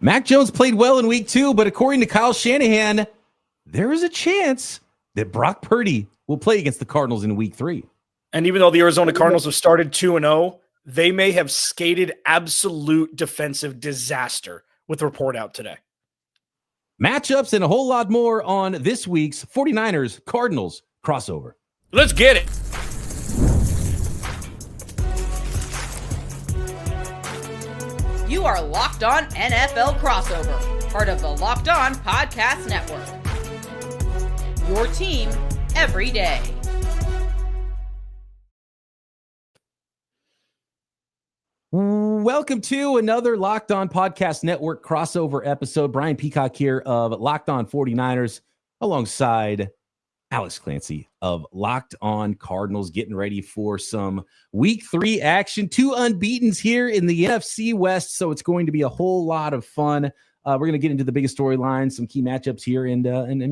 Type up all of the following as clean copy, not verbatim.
Mac Jones played well in week 2, but according to Kyle Shanahan, there is a chance that Brock Purdy will play against the Cardinals in week 3. And even though the Arizona Cardinals have started 2-0, they may have skated absolute defensive disaster with the report out today. Matchups and a whole lot more on this week's 49ers Cardinals crossover. Let's get it. You are Locked On NFL Crossover, part of the Locked On Podcast Network. Your team every day. Welcome to another Locked On Podcast Network crossover episode. Brian Peacock here of Locked On 49ers alongside Alex Clancy of Locked On Cardinals, getting ready for some week 3 action. 2 unbeatens here in the NFC West, so it's going to be a whole lot of fun. We're going to get into the biggest storylines, some key matchups here, and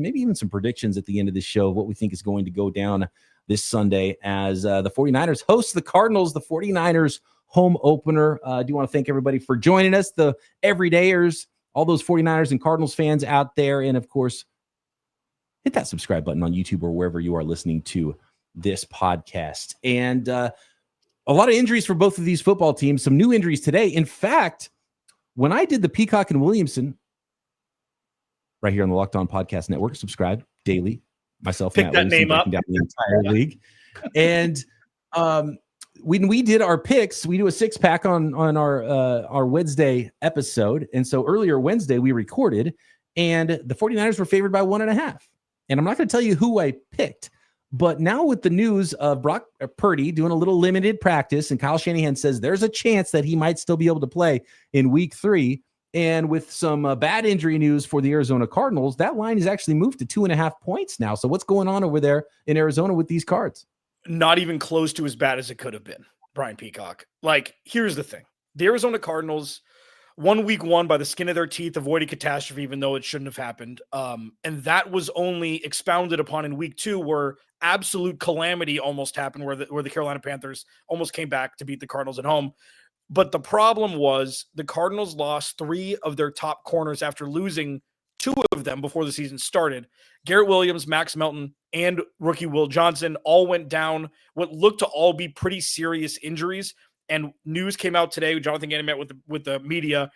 maybe even some predictions at the end of this show of what we think is going to go down this Sunday as the 49ers host the Cardinals, the 49ers home opener. I do want to thank everybody for joining us, the everydayers, all those 49ers and Cardinals fans out there, and of course, hit that subscribe button on YouTube or wherever you are listening to this podcast. And a lot of injuries for both of these football teams, some new injuries today. In fact, when I did the Peacock and Williamson right here on the Locked On Podcast Network, subscribe daily, myself, pick that name up, down the entire league. And when we did our picks, we do a 6-pack on our Wednesday episode. And so earlier Wednesday we recorded, and the 49ers were favored by 1.5. And I'm not going to tell you who I picked, but now with the news of Brock Purdy doing a little limited practice, and Kyle Shanahan says there's a chance that he might still be able to play in week 3. And with some bad injury news for the Arizona Cardinals, that line is actually moved to 2.5 points now. So what's going on over there in Arizona with these Cards? Not even close to as bad as it could have been, Brian Peacock. Like, here's the thing. The Arizona Cardinals won week 1 by the skin of their teeth, avoiding catastrophe, even though it shouldn't have happened. And that was only expounded upon in week 2, where absolute calamity almost happened, where the Carolina Panthers almost came back to beat the Cardinals at home. But the problem was the Cardinals lost 3 of their top corners after losing 2 of them before the season started. Garrett Williams, Max Melton, and rookie Will Johnson all went down what looked to all be pretty serious injuries. And news came out today. Jonathan Gannon met with the media.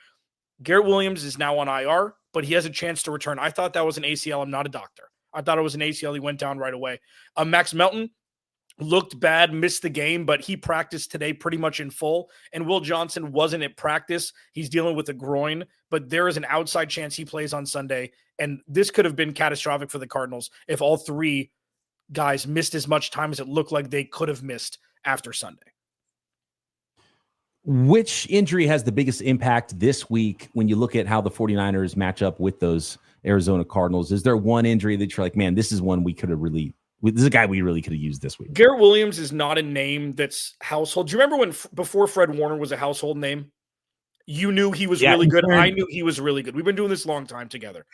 Garrett Williams is now on IR, but he has a chance to return. I thought that was an ACL. I'm not a doctor. I thought it was an ACL. He went down right away. Max Melton looked bad, missed the game, but he practiced today pretty much in full. And Will Johnson wasn't at practice. He's dealing with a groin, but there is an outside chance he plays on Sunday. And this could have been catastrophic for the Cardinals if all 3 guys missed as much time as it looked like they could have missed after Sunday. Which injury has the biggest impact this week when you look at how the 49ers match up with those Arizona Cardinals? Is there one injury that you're like, man, this is one we could have really, this is a guy we really could have used this week? Garrett Williams is not a name that's household. Do you remember when before Fred Warner was a household name? You knew he was really good. I knew he was really good. We've been doing this a long time together.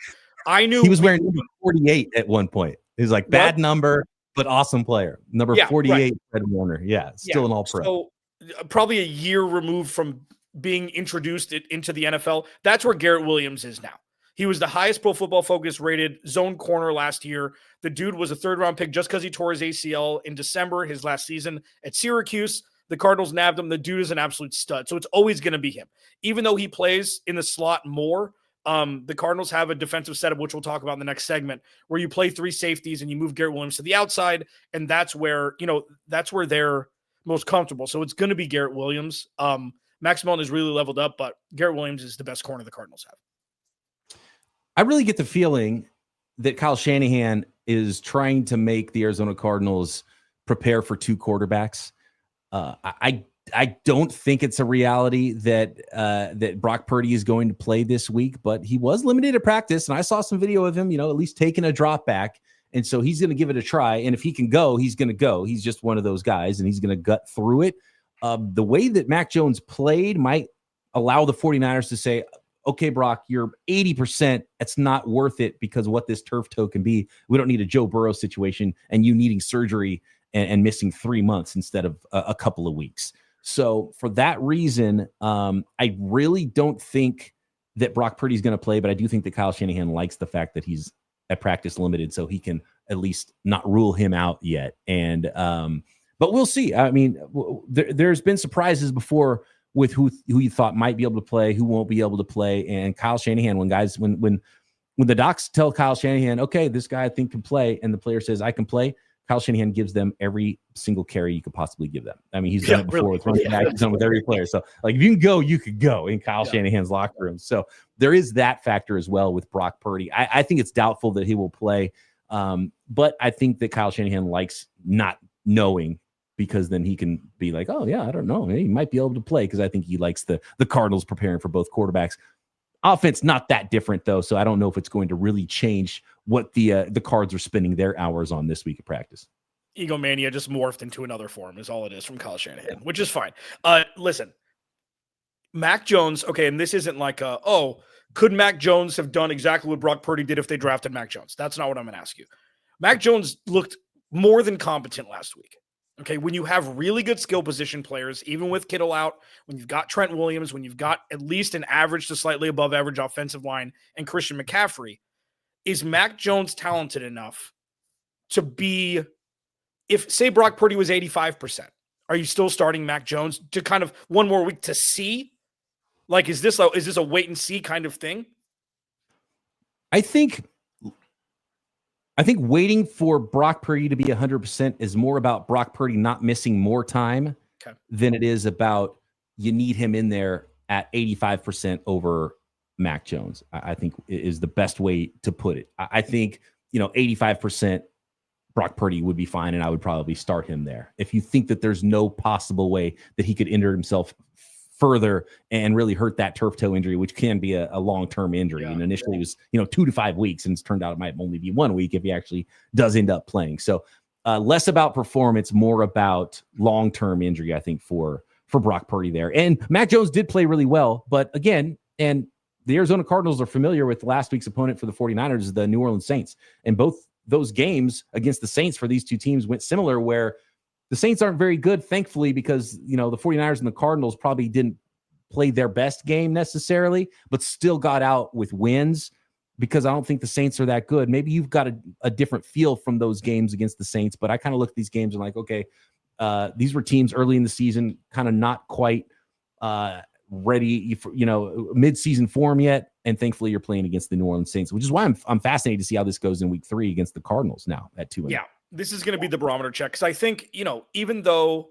I knew he was wearing number 48 at one point. He was like, bad number, but awesome player. Number 48, right. Fred Warner. Yeah, still an all-pro. So probably a year removed from being introduced into the NFL. That's where Garrett Williams is now. He was the highest Pro Football Focus rated zone corner last year. The dude was a 3rd-round pick just because he tore his ACL in December, his last season at Syracuse. The Cardinals nabbed him. The dude is an absolute stud. So it's always going to be him. Even though he plays in the slot more, the Cardinals have a defensive setup, which we'll talk about in the next segment, where you play 3 safeties and you move Garrett Williams to the outside. And that's where they're most comfortable. So it's going to be Garrett Williams. Max Melton has really leveled up, but Garrett Williams is the best corner the Cardinals have. I really get the feeling that Kyle Shanahan is trying to make the Arizona Cardinals prepare for 2 quarterbacks. I don't think it's a reality that Brock Purdy is going to play this week, but he was limited at practice, and I saw some video of him, at least taking a drop back. And so he's going to give it a try. And if he can go, he's going to go. He's just one of those guys, and he's going to gut through it. The way that Mac Jones played might allow the 49ers to say, okay, Brock, you're 80%. It's not worth it because of what this turf toe can be. We don't need a Joe Burrow situation and you needing surgery and missing 3 months instead of a couple of weeks. So for that reason, I really don't think that Brock Purdy's going to play, but I do think that Kyle Shanahan likes the fact that he's at practice limited, so he can at least not rule him out yet. And but we'll see. I mean, there's been surprises before with who you thought might be able to play, who won't be able to play. And Kyle Shanahan, when the docs tell Kyle Shanahan, okay, this guy I think can play, and the player says I can play, Kyle Shanahan gives them every single carry you could possibly give them. I mean, he's done it before with running back. He's done it with every player. So, like, if you can go, you could go in Kyle Shanahan's locker room. So there is that factor as well with Brock Purdy. I think it's doubtful that he will play, but I think that Kyle Shanahan likes not knowing, because then he can be like, oh, yeah, I don't know. He might be able to play, because I think he likes the Cardinals preparing for both quarterbacks. Offense, not that different, though, so I don't know if it's going to really change what the Cards are spending their hours on this week of practice. Egomania just morphed into another form is all it is from Kyle Shanahan, which is fine. Listen, Mac Jones, okay, and this isn't like, could Mac Jones have done exactly what Brock Purdy did if they drafted Mac Jones? That's not what I'm going to ask you. Mac Jones looked more than competent last week. Okay, when you have really good skill position players, even with Kittle out, when you've got Trent Williams, when you've got at least an average to slightly above average offensive line and Christian McCaffrey, is Mac Jones talented enough to be, if say Brock Purdy was 85%, are you still starting Mac Jones to kind of one more week to see? Like, is this a wait and see kind of thing? I think waiting for Brock Purdy to be 100% is more about Brock Purdy not missing more time than it is about you need him in there at 85% over Mac Jones. I think is the best way to put it. I think, 85% Brock Purdy would be fine, and I would probably start him there. If you think that there's no possible way that he could injure himself further and really hurt that turf toe injury, which can be a long-term injury. And initially it was, 2 to 5 weeks, and it's turned out it might only be 1 week if he actually does end up playing. So less about performance, more about long-term injury, I think, for Brock Purdy there. And Mac Jones did play really well, but again, and the Arizona Cardinals are familiar with last week's opponent for the 49ers, the New Orleans Saints. And both those games against the Saints for these two teams went similar, where the Saints aren't very good, thankfully, because, the 49ers and the Cardinals probably didn't play their best game necessarily, but still got out with wins, because I don't think the Saints are that good. Maybe you've got a different feel from those games against the Saints, but I kind of look at these games and like, okay, these were teams early in the season, kind of not quite ready for, mid-season form yet. And thankfully you're playing against the New Orleans Saints, which is why I'm fascinated to see how this goes in week 3 against the Cardinals now at 2-0. Yeah. This is going to be the barometer check, because I think, even though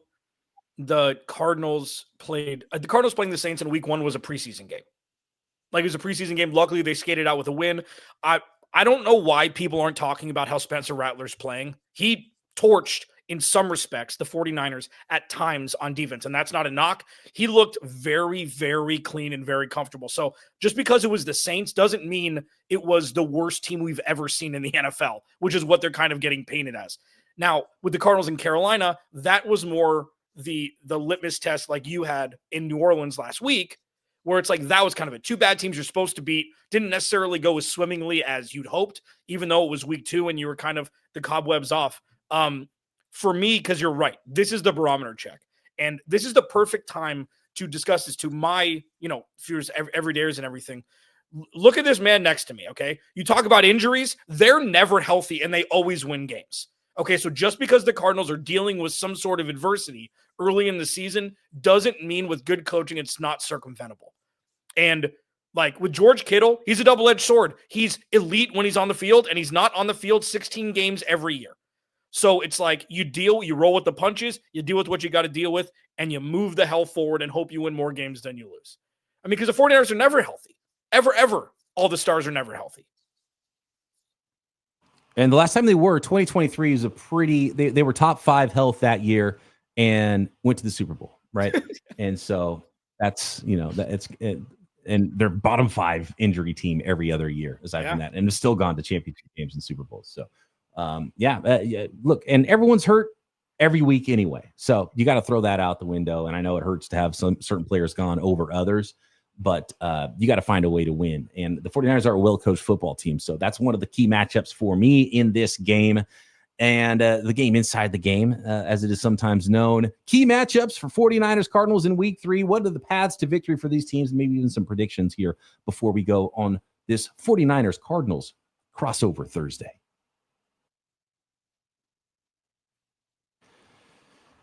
the Cardinals playing the Saints in week 1 was a preseason game. Like, it was a preseason game. Luckily, they skated out with a win. I don't know why people aren't talking about how Spencer Rattler's playing. He torched, in some respects, the 49ers at times on defense, and that's not a knock. He looked very, very clean and very comfortable. So just because it was the Saints doesn't mean it was the worst team we've ever seen in the NFL, which is what they're kind of getting painted as. Now, with the Cardinals in Carolina, that was more the litmus test like you had in New Orleans last week, where it's like that was kind of it. 2 bad teams you're supposed to beat didn't necessarily go as swimmingly as you'd hoped, even though it was week 2 and you were kind of the cobwebs off. For me, because you're right, this is the barometer check. And this is the perfect time to discuss this to my, viewers, everydayers and everything. Look at this man next to me, okay? You talk about injuries, they're never healthy and they always win games. Okay, so just because the Cardinals are dealing with some sort of adversity early in the season doesn't mean with good coaching it's not circumventable. And like with George Kittle, he's a double-edged sword. He's elite when he's on the field, and he's not on the field 16 games every year. So it's like you roll with the punches, you deal with what you got to deal with, and you move the hell forward and hope you win more games than you lose. I mean, because the 49ers are never healthy. Ever. All the stars are never healthy. And the last time they were, 2023 is they were top 5 health that year and went to the Super Bowl, right? And so that's, and they're bottom 5 injury team every other year aside from that, and have still gone to championship games and Super Bowls. So look, and everyone's hurt every week anyway. So you got to throw that out the window. And I know it hurts to have some certain players gone over others, but you got to find a way to win. And the 49ers are a well-coached football team. So that's one of the key matchups for me in this game. and the game inside the game, as it is sometimes known. Key matchups for 49ers Cardinals in week 3. What are the paths to victory for these teams? Maybe even some predictions here before we go on this 49ers Cardinals crossover Thursday.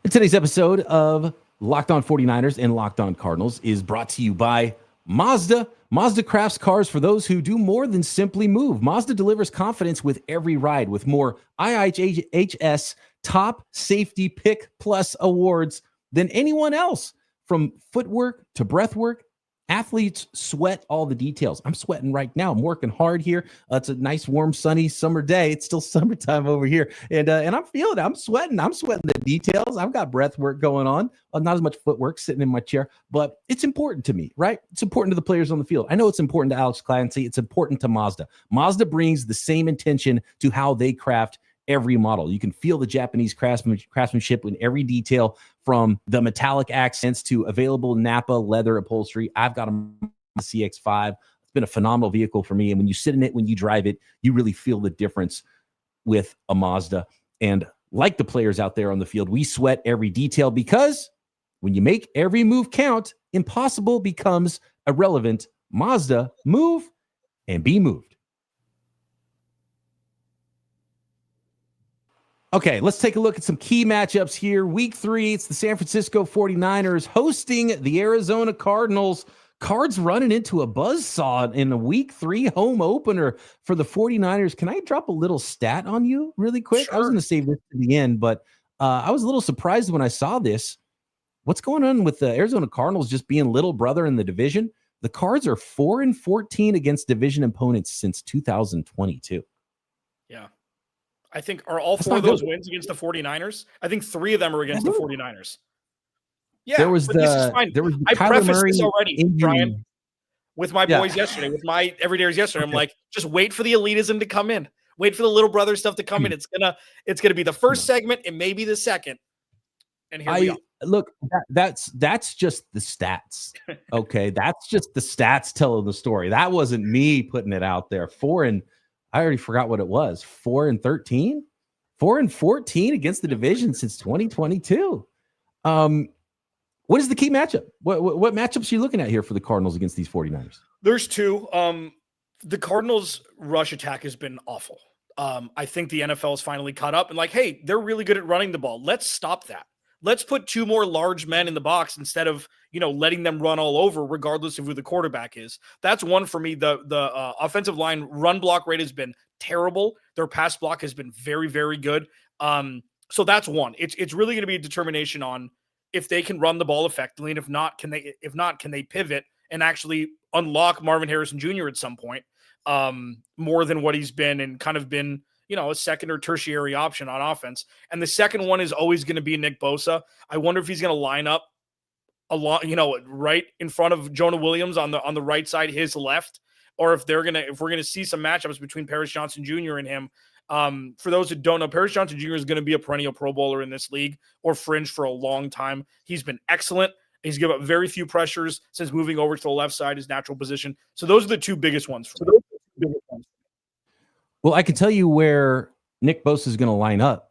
And today's episode of Locked On 49ers and Locked On Cardinals is brought to you by Mazda. Mazda crafts cars for those who do more than simply move. Mazda delivers confidence with every ride with more IIHS top safety pick plus awards than anyone else. From footwork to breathwork, athletes sweat all the details. I'm sweating right now. I'm working hard here. It's a nice, warm, sunny summer day. It's still summertime over here. And I'm feeling it. I'm sweating. I'm sweating the details. I've got breath work going on. Not as much footwork sitting in my chair, but it's important to me, right? It's important to the players on the field. I know it's important to Alex Clancy. It's important to Mazda. Mazda brings the same intention to how they craft every model. You can feel the Japanese craftsmanship in every detail, from the metallic accents to available Napa leather upholstery. I've got a CX-5. It's been a phenomenal vehicle for me. And when you sit in it, when you drive it, you really feel the difference with a Mazda. And like the players out there on the field, we sweat every detail, because when you make every move count, impossible becomes irrelevant. Mazda, move and be moved. Okay, let's take a look at some key matchups here. Week 3, it's the San Francisco 49ers hosting the Arizona Cardinals. Cards running into a buzzsaw in a week 3 home opener for the 49ers. Can I drop a little stat on you really quick? Sure. I was going to save this to the end, but I was a little surprised when I saw this. What's going on with the Arizona Cardinals just being little brother in the division? The Cards are 4-14 against division opponents since 2022. Yeah. I think are all 4 of those wins against the 49ers. I think 3 of them are against the 49ers. Yeah, there was this is fine. I prefaced this already, Brian, with my boys yesterday, with my everydayers yesterday. I'm like, just wait for the elitism to come in. Wait for the little brother stuff to come in. It's gonna be the first segment and maybe the second. And here we go. Look, that's just the stats. Okay, that's just the stats telling the story. That wasn't me putting it out there. I already forgot what it was. 4-13, 4-14 against the division since 2022. What is the key matchup? What matchups are you looking at here for the Cardinals against these 49ers? There's 2. The Cardinals' rush attack has been awful. I think the NFL is finally caught up and like, hey, they're really good at running the ball. Let's stop that. Let's put 2 more large men in the box instead of, letting them run all over, regardless of who the quarterback is. That's one for me. The offensive line run block rate has been terrible. Their pass block has been very, very good. So that's one. It's really going to be a determination on if they can run the ball effectively, and if not, can they pivot and actually unlock Marvin Harrison Jr. at some point, more than what he's been and kind of been, a second or tertiary option on offense. And the second one is always going to be Nick Bosa. I wonder if he's going to line up a lot, right in front of Jonah Williams on the right side, his left, or if we're going to see some matchups between Paris Johnson Jr. and him. For those who don't know, Paris Johnson Jr. is going to be a perennial Pro Bowler in this league, or fringe for a long time. He's been excellent. He's given up very few pressures since moving over to the left side, his natural position. So those are the 2 biggest ones. Well, I can tell you where Nick Bosa is going to line up,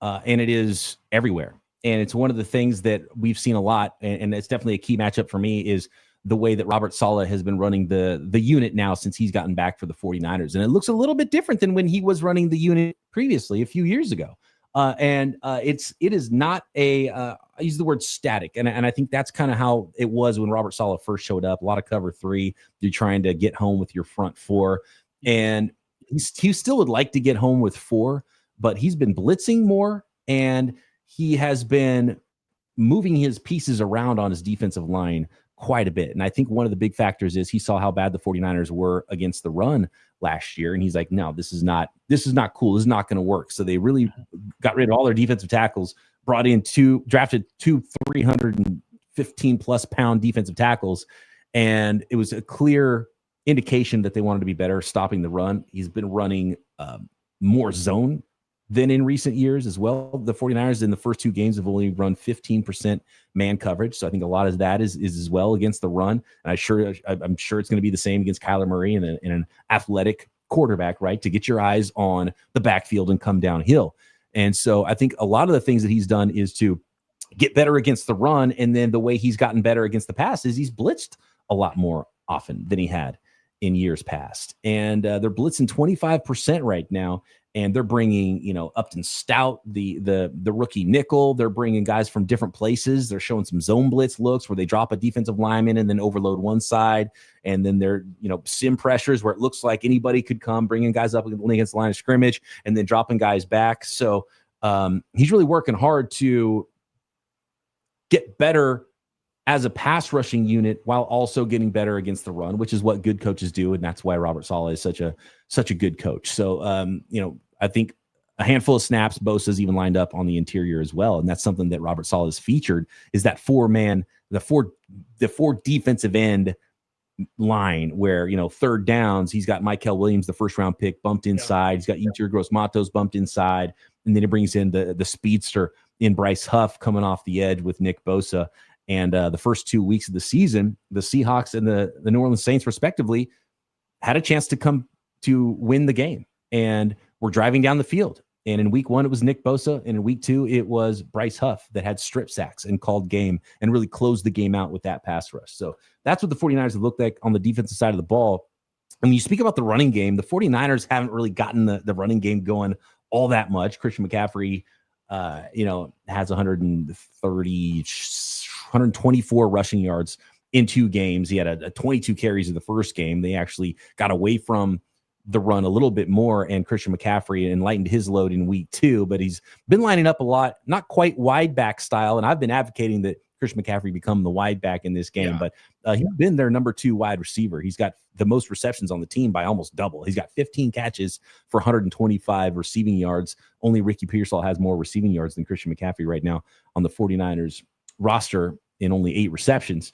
and it is everywhere. And it's one of the things that we've seen a lot, and it's definitely a key matchup for me, is the way that Robert Saleh has been running the unit now since he's gotten back for the 49ers. And it looks a little bit different than when he was running the unit previously a few years ago. It is not I use the word static. And I think that's kind of how it was when Robert Saleh first showed up. A lot of cover 3. You're trying to get home with your front 4. And he still would like to get home with 4, but he's been blitzing more, and he has been moving his pieces around on his defensive line quite a bit. And I think one of the big factors is he saw how bad the 49ers were against the run last year. And he's like, no, this is not cool. This is not going to work. So they really got rid of all their defensive tackles, drafted 2 315 plus pound defensive tackles. And it was a clear indication that they wanted to be better stopping the run. He's been running more zone than in recent years as well. The 49ers in the first 2 games have only run 15% man coverage. So I think a lot of that is as well against the run. And I'm sure it's going to be the same against Kyler Murray and an athletic quarterback, right? To get your eyes on the backfield and come downhill. And so I think a lot of the things that he's done is to get better against the run. And then the way he's gotten better against the pass is he's blitzed a lot more often than he had in years past. And they're blitzing 25% right now. And they're bringing, Upton Stout, the rookie nickel. They're bringing guys from different places. They're showing some zone blitz looks where they drop a defensive lineman and then overload one side. And then they're, sim pressures where it looks like anybody could come, bringing guys up against the line of scrimmage and then dropping guys back. So he's really working hard to get better as a pass rushing unit while also getting better against the run, which is what good coaches do. And that's why Robert Saleh is such a good coach. So, I think a handful of snaps, Bosa's even lined up on the interior as well. And that's something that Robert Saleh has featured is that the four defensive end line where, third downs, he's got Mykel Williams, the first round pick, bumped inside. He's got Yetur Gross-Matos bumped inside. And then he brings in the speedster in Bryce Huff coming off the edge with Nick Bosa. And the first 2 weeks of the season, the Seahawks and the New Orleans Saints, respectively, had a chance to come to win the game. And we're driving down the field. And in week 1, it was Nick Bosa. And in week 2, it was Bryce Huff that had strip sacks and called game and really closed the game out with that pass rush. So that's what the 49ers have looked like on the defensive side of the ball. And when you speak about the running game, the 49ers haven't really gotten the running game going all that much. Christian McCaffrey, has 124 rushing yards in 2 games. He had a 22 carries in the first game. They actually got away from the run a little bit more, and Christian McCaffrey lightened his load in week 2, but he's been lining up a lot, not quite wide back style. And I've been advocating that Christian McCaffrey become the wide back in this game, but he's been their number 2 wide receiver. He's got the most receptions on the team by almost double. He's got 15 catches for 125 receiving yards. Only Ricky Pearsall has more receiving yards than Christian McCaffrey right now on the 49ers roster in only 8 receptions.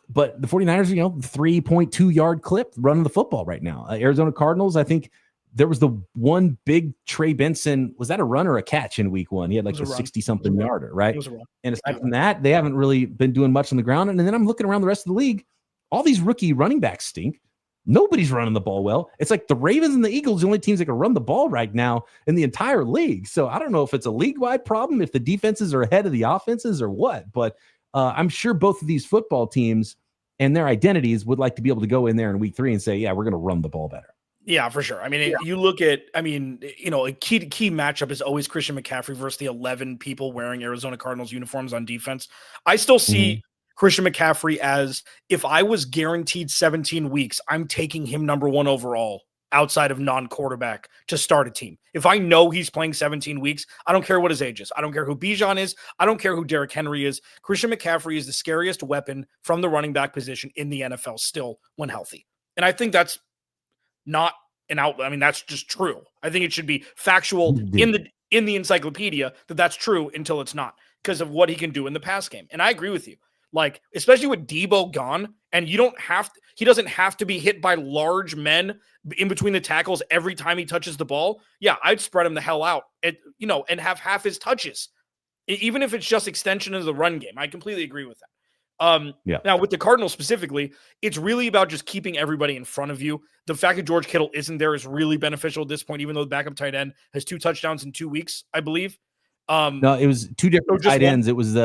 But the 49ers, 3.2 yard clip running the football right now. Arizona Cardinals, I think there was the one big Trey Benson. Was that a run or a catch in week 1? He had like a 60-something yarder, right? And aside from that, they haven't really been doing much on the ground. And then I'm looking around the rest of the league. All these rookie running backs stink. Nobody's running the ball well. It's like the Ravens and the Eagles, the only teams that can run the ball right now in the entire league. So I don't know if it's a league-wide problem, if the defenses are ahead of the offenses or what. But I'm sure both of these football teams and their identities would like to be able to go in there in week 3 and say, yeah, we're going to run the ball better. Yeah, for sure. I mean, you look at, a key matchup is always Christian McCaffrey versus the 11 people wearing Arizona Cardinals uniforms on defense. I still see Christian McCaffrey as, if I was guaranteed 17 weeks, I'm taking him number 1 overall outside of non-quarterback to start a team. If I know he's playing 17 weeks, I don't care what his age is. I don't care who Bijan is. I don't care who Derrick Henry is. Christian McCaffrey is the scariest weapon from the running back position in the NFL still when healthy. And I think that's not an outlet. I mean, that's just true. I think it should be factual in the encyclopedia that that's true until it's not, because of what he can do in the pass game. And I agree with you. Like, especially with Debo gone, and he doesn't have to be hit by large men in between the tackles every time he touches the ball. Yeah, I'd spread him the hell out and have half his touches, even if it's just extension of the run game. I completely agree with that. Now with the Cardinals specifically, it's really about just keeping everybody in front of you. The fact that George Kittle isn't there is really beneficial at this point, even though the backup tight end has 2 touchdowns in 2 weeks, I believe. No, it was 2 different tight ends. It was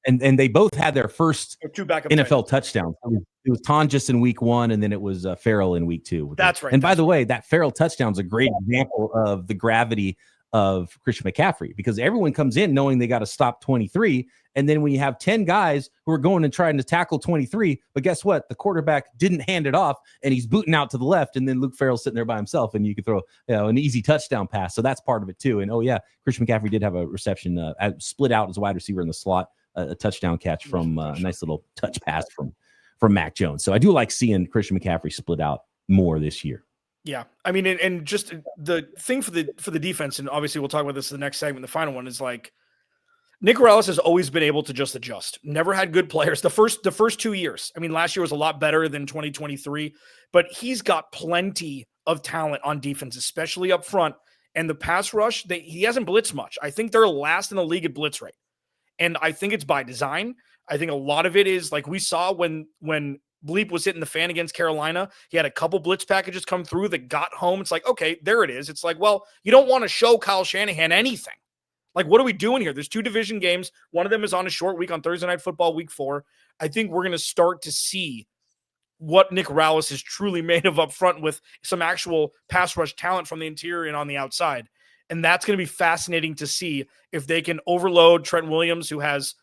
and they both had their first 2 backup NFL touchdowns. It was Tonjes in week 1, and then it was Farrell in week 2. That's right. And by the way, that Farrell touchdown is a great example of the gravity of Christian McCaffrey, because everyone comes in knowing they got to stop 23. And then when you have 10 guys who are going and trying to tackle 23, but guess what? The quarterback didn't hand it off, and he's booting out to the left. And then Luke Farrell's sitting there by himself, and you can throw an easy touchdown pass. So that's part of it too. And Christian McCaffrey did have a reception, split out as a wide receiver in the slot, a touchdown catch from a nice little touch pass from Mac Jones. So I do like seeing Christian McCaffrey split out more this year. Yeah. I mean, and just the thing for the defense, and obviously we'll talk about this in the next segment, the final one, is like, Nick Morales has always been able to just adjust. Never had good players. The first 2 years. I mean, last year was a lot better than 2023, but he's got plenty of talent on defense, especially up front. And the pass rush, he hasn't blitzed much. I think they're last in the league at blitz rate. And I think it's by design. I think a lot of it is like we saw when bleep was hitting the fan against Carolina. He had a couple blitz packages come through that got home. It's like, okay, there it is. It's like, well, you don't want to show Kyle Shanahan anything. Like, what are we doing here? There's 2 division games. One of them is on a short week on Thursday Night Football, week 4. I think we're going to start to see what Nick Rallis is truly made of up front with some actual pass rush talent from the interior and on the outside. And that's going to be fascinating to see if they can overload Trent Williams, who has,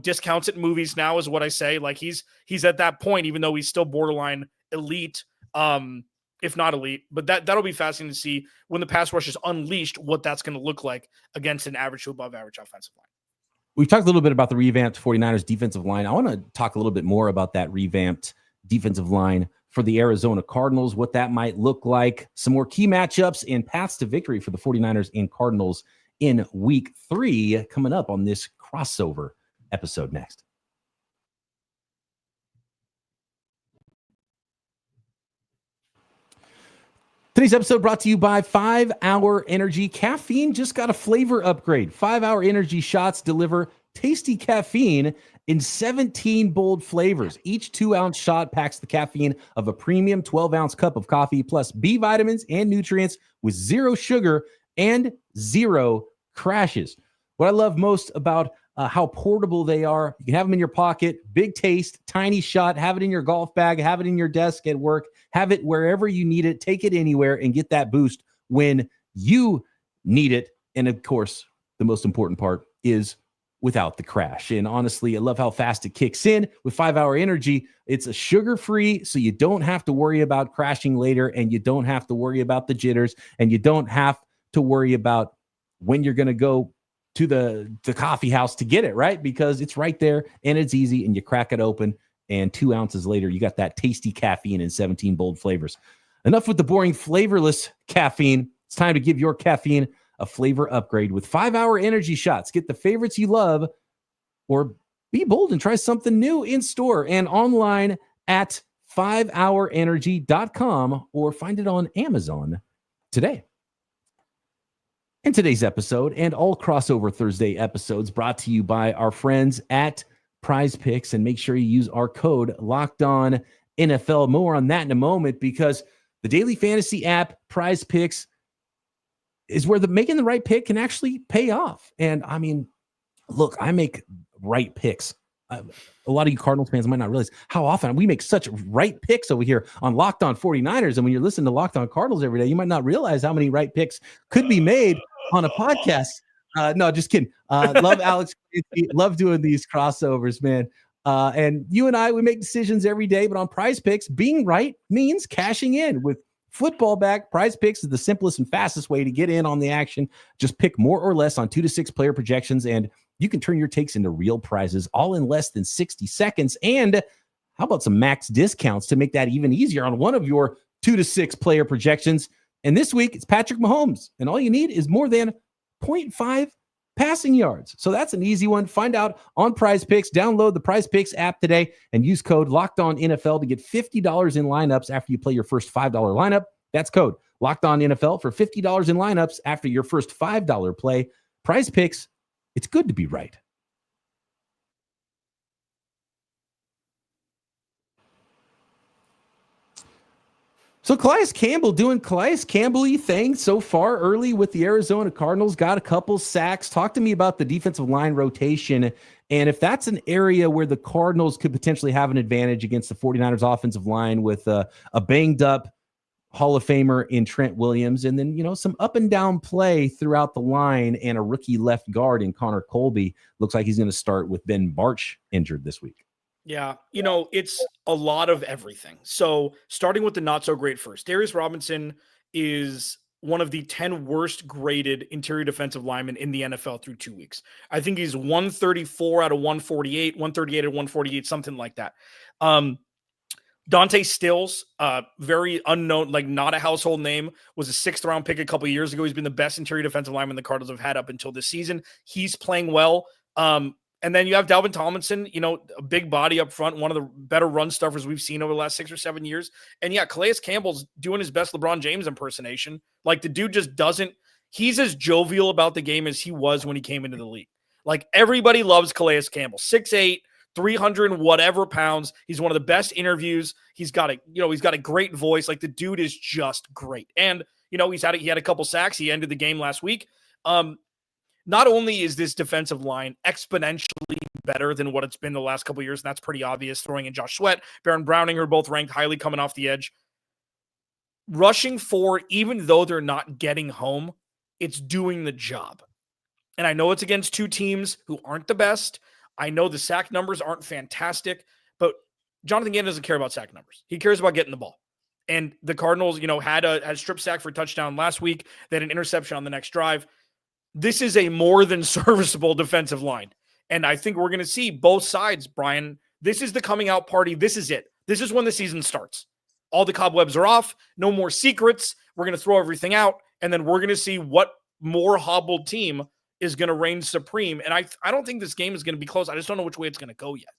discounts at movies now, is what I say. Like, he's at that point, even though he's still borderline elite, if not elite. But that'll be fascinating to see when the pass rush is unleashed, what that's going to look like against an average to above average offensive line. We talked a little bit about the revamped 49ers defensive line. I want to talk a little bit more about that revamped defensive line for the Arizona Cardinals, what that might look like, some more key matchups and paths to victory for the 49ers and Cardinals in week 3 coming up on this crossover episode next. Today's episode brought to you by 5 Hour Energy. Caffeine just got a flavor upgrade. 5 Hour Energy shots deliver tasty caffeine in 17 bold flavors. Each 2-ounce shot packs the caffeine of a premium 12-ounce cup of coffee, plus B vitamins and nutrients with 0 sugar and 0 crashes. What I love most about how portable they are, you can have them in your pocket, big taste, tiny shot, have it in your golf bag, have it in your desk at work, have it wherever you need it, take it anywhere and get that boost when you need it. And of course, the most important part is without the crash. And honestly, I love how fast it kicks in with 5 Hour Energy. It's a sugar-free, so you don't have to worry about crashing later, and you don't have to worry about the jitters, and you don't have to worry about when you're going to go to the coffee house to get it, right? Because it's right there and it's easy, and you crack it open, and 2 ounces later, you got that tasty caffeine in 17 bold flavors. Enough with the boring, flavorless caffeine. It's time to give your caffeine a flavor upgrade with 5 Hour Energy shots. Get the favorites you love, or be bold and try something new in store and online at 5hourenergy.com, or find it on Amazon today. In today's episode and all Crossover Thursday episodes brought to you by our friends at Prize Picks, and make sure you use our code LOCKEDONNFL. More on that in a moment, because the daily fantasy app Prize Picks is where making the right pick can actually pay off. And I mean, look, I make right picks. A lot of you Cardinals fans might not realize how often we make such right picks over here on Locked On 49ers. And when you're listening to Locked On Cardinals every day, you might not realize how many right picks could be made on a podcast. No, just kidding. Love Alex. Love doing these crossovers, man. And you and I, we make decisions every day, but on Prize Picks, being right means cashing in. With football back, Prize Picks is the simplest and fastest way to get in on the action. Just pick more or less on 2 to 6 player projections, and you can turn your takes into real prizes all in less than 60 seconds. And how about some max discounts to make that even easier on one of your 2 to 6 player projections? And this week, it's Patrick Mahomes, and all you need is more than 0.5 passing yards. So that's an easy one. Find out on Prize Picks. Download the Prize Picks app today and use code LOCKEDONNFL to get $50 in lineups after you play your first $5 lineup. That's code LOCKEDONNFL for $50 in lineups after your first $5 play. Prize Picks, it's good to be right. So Calais Campbell doing Calais Campbell-y thing so far early with the Arizona Cardinals. Got a couple sacks. Talk to me about the defensive line rotation, and if that's an area where the Cardinals could potentially have an advantage against the 49ers offensive line with a banged up Hall of Famer in Trent Williams, and then, some up and down play throughout the line, and a rookie left guard in Connor Colby. Looks like he's going to start with Ben Bartch injured this week. Yeah, it's a lot of everything. So starting with the not so great first, Darius Robinson is one of the 10 worst graded interior defensive linemen in the NFL through 2 weeks. I think he's 134 out of 148, 138 out of 148, something like that. Dante Stills, very unknown, like not a household name, was a 6th round pick a couple of years ago. He's been the best interior defensive lineman the Cardinals have had up until this season. He's playing well. And then you have Dalvin Tomlinson, a big body up front, one of the better run stuffers we've seen over the last 6 or 7 years. And yeah, Calais Campbell's doing his best LeBron James impersonation. Like, the dude just he's as jovial about the game as he was when he came into the league. Like, everybody loves Calais Campbell. 6'8", 300 and whatever pounds. He's one of the best interviews. He's got a great voice. Like, the dude is just great. And, he had a couple sacks. He ended the game last week. Not only is this defensive line exponentially better than what it's been the last couple of years, and that's pretty obvious, throwing in Josh Sweat, Baron Browning, who are both ranked highly coming off the edge. Rushing forward, even though they're not getting home, it's doing the job. And I know it's against two teams who aren't the best. I know the sack numbers aren't fantastic, but Jonathan Gannon doesn't care about sack numbers. He cares about getting the ball. And the Cardinals, had a strip sack for a touchdown last week. They had an interception on the next drive. This is a more than serviceable defensive line. And I think we're going to see both sides, Brian. This is the coming out party. This is it. This is when the season starts. All the cobwebs are off. No more secrets. We're going to throw everything out. And then we're going to see what more hobbled team is going to reign supreme. And I don't think this game is going to be close. I just don't know which way it's going to go yet.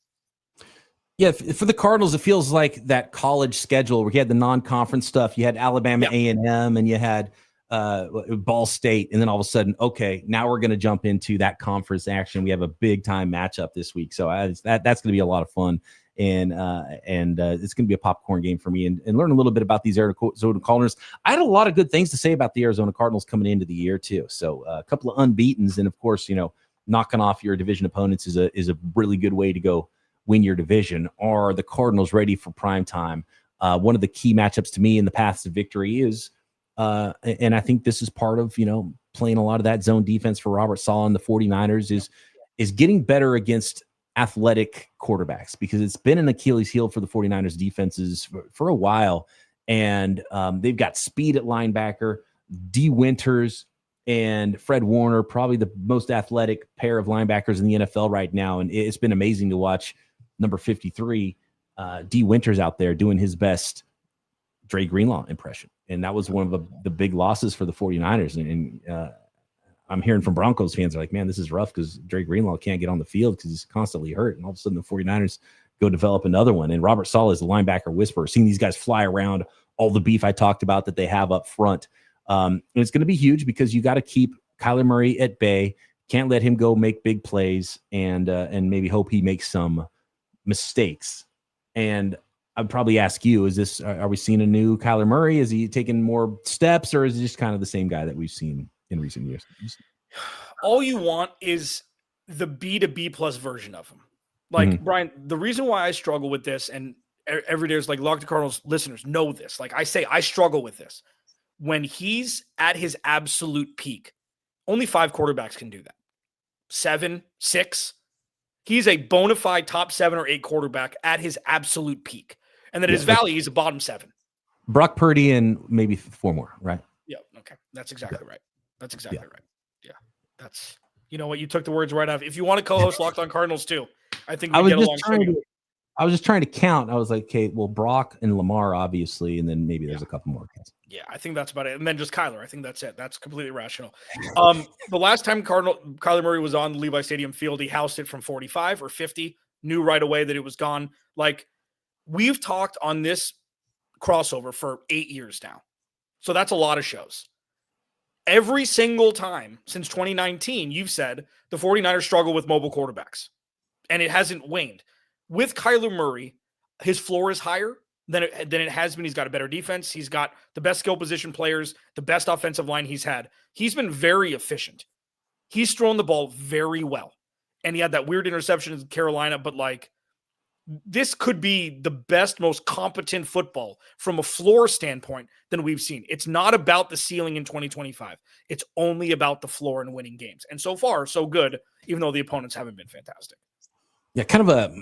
Yeah, for the Cardinals, it feels like that college schedule where you had the non-conference stuff. You had Alabama A&M, and you had Ball State, and then all of a sudden, okay, now we're going to jump into that conference action. We have a big-time matchup this week, so that's going to be a lot of fun, and it's going to be a popcorn game for me, and learn a little bit about these Arizona Cardinals. I had a lot of good things to say about the Arizona Cardinals coming into the year too. So a couple of unbeatens, and of course, knocking off your division opponents is a really good way to go win your division. Are the Cardinals ready for prime time? One of the key matchups to me in the paths to victory is, and I think this is part of, playing a lot of that zone defense for Robert Saleh and the 49ers is getting better against athletic quarterbacks, because it's been an Achilles heel for the 49ers defenses for a while. And they've got speed at linebacker, D. Winters and Fred Warner, probably the most athletic pair of linebackers in the NFL right now. And it's been amazing to watch number 53, D. Winters out there doing his best Dre Greenlaw impression. And that was one of the big losses for the 49ers. And I'm hearing from Broncos fans are like, man, this is rough because Dre Greenlaw can't get on the field because he's constantly hurt. And all of a sudden the 49ers go develop another one. And Robert Saleh is the linebacker whisperer, seeing these guys fly around, all the beef I talked about that they have up front. And it's going to be huge because you got to keep Kyler Murray at bay. Can't let him go make big plays and maybe hope he makes some mistakes. And I'd probably ask you, are we seeing a new Kyler Murray? Is he taking more steps, or is he just kind of the same guy that we've seen in recent years? All you want is the B to B plus version of him. Like, Brian, the reason why I struggle with this, and every day is like, Locked On Cardinals listeners know this. Like I say, I struggle with this. When he's at his absolute peak, only 5 quarterbacks can do that. 7, 6. He's a bona fide top 7 or 8 quarterback at his absolute peak. And then at his valley, he's a bottom 7. Brock Purdy and maybe 4 more, right? Yeah. Okay. That's exactly right. That's exactly right. Yeah. That's, you know what? You took the words right out. If you want to co-host Locked On Cardinals too, I think we get along. I was just trying to count. I was like, okay, well, Brock and Lamar, obviously, and then maybe there's a couple more guys. Yeah, I think that's about it. And then just Kyler. I think that's it. That's completely rational. The last time Kyler Murray was on the Levi Stadium field, he housed it from 45 or 50, knew right away that it was gone. Like, we've talked on this crossover for 8 years now. So that's a lot of shows. Every single time since 2019, you've said the 49ers struggle with mobile quarterbacks, and it hasn't waned. With Kyler Murray, his floor is higher than it has been. He's got a better defense. He's got the best skill position players, the best offensive line he's had. He's been very efficient. He's thrown the ball very well. And he had that weird interception in Carolina, but like, this could be the best, most competent football from a floor standpoint than we've seen. It's not about the ceiling in 2025. It's only about the floor and winning games. And so far, so good, even though the opponents haven't been fantastic. Yeah, kind of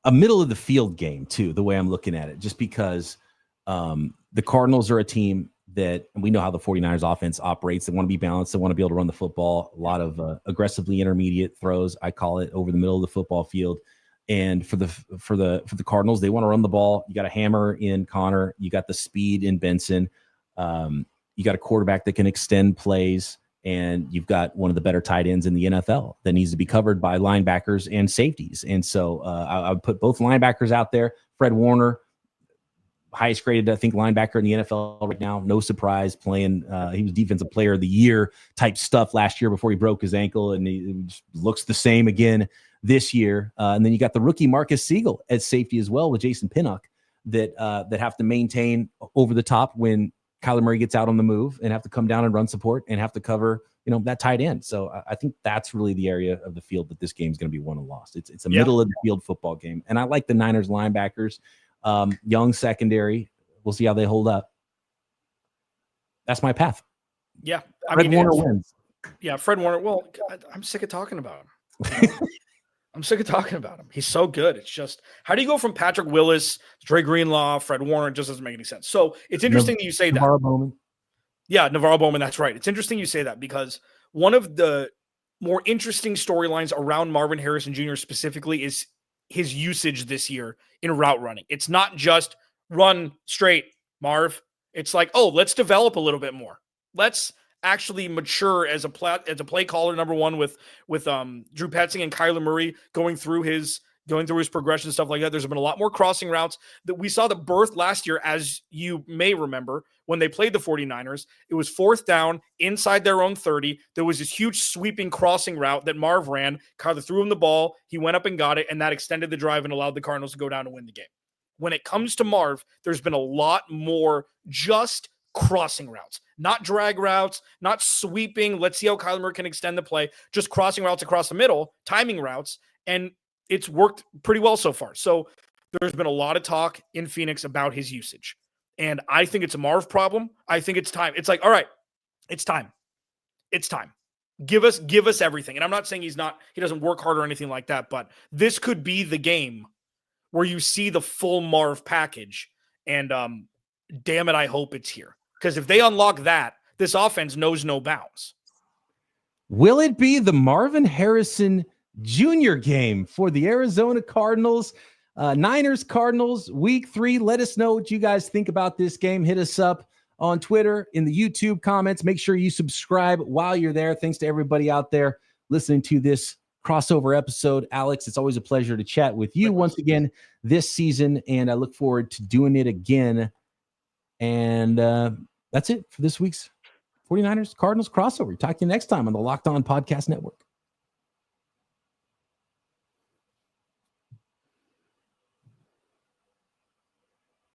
a middle of the field game too, the way I'm looking at it, just because the Cardinals are a team that, and we know how the 49ers offense operates. They want to be balanced. They want to be able to run the football. A lot of aggressively intermediate throws, I call it, over the middle of the football field. And for the Cardinals, they want to run the ball. You got a hammer in Connor. You got the speed in Benson. You got a quarterback that can extend plays. And you've got one of the better tight ends in the NFL that needs to be covered by linebackers and safeties. And so I would put both linebackers out there. Fred Warner, highest graded, I think, linebacker in the NFL right now. No surprise, playing. He was defensive player of the year type stuff last year before he broke his ankle, and he just looks the same again this year. And then you got the rookie Marcus Siegel at safety as well with Jason Pinnock that have to maintain over the top when Kyler Murray gets out on the move and have to come down and run support and have to cover, that tight end. So I think that's really the area of the field that this game is going to be won and lost. It's a middle of the field football game. And I like the Niners linebackers, young secondary. We'll see how they hold up. That's my path. Yeah. Fred Warner wins. Yeah. Fred Warner. Well, God, I'm sick of talking about him. I'm sick of talking about him. He's so good. It's just, how do you go from Patrick Willis, Dre Greenlaw, Fred Warner? It just doesn't make any sense. So it's interesting that you say that. Navarro Bowman. Yeah, Navarro Bowman. That's right. It's interesting you say that because one of the more interesting storylines around Marvin Harrison Jr. specifically is his usage this year in route running. It's not just run straight, Marv. It's like, oh, let's develop a little bit more. Let's actually mature as a play caller, number one, with Drew Petzing and Kyler Murray going through his progression, stuff like that. There's been a lot more crossing routes that we saw the birth last year, as you may remember, when they played the 49ers. It was fourth down inside their own 30. There was this huge sweeping crossing route that Marv ran. Kyler threw him the ball. He went up and got it, and that extended the drive and allowed the Cardinals to go down and win the game. When it comes to Marv, there's been a lot more just crossing routes, not drag routes, not sweeping. Let's see how Kyler Murray can extend the play, just crossing routes across the middle, timing routes. And it's worked pretty well so far. So there's been a lot of talk in Phoenix about his usage. And I think it's a Marv problem. I think it's time. It's like, all right, it's time. It's time. Give us everything. And I'm not saying he doesn't work hard or anything like that, but this could be the game where you see the full Marv package. And damn it, I hope it's here. Because if they unlock that, this offense knows no bounds. Will it be the Marvin Harrison Jr. game for the Arizona Cardinals? Niners Cardinals week 3. Let us know what you guys think about this game. Hit us up on Twitter, in the YouTube comments. Make sure you subscribe while you're there. Thanks to everybody out there listening to this crossover episode. Alex, it's always a pleasure to chat with you once again this season, and I look forward to doing it again. And that's it for this week's 49ers Cardinals crossover. Talk to you next time on the Locked On Podcast Network.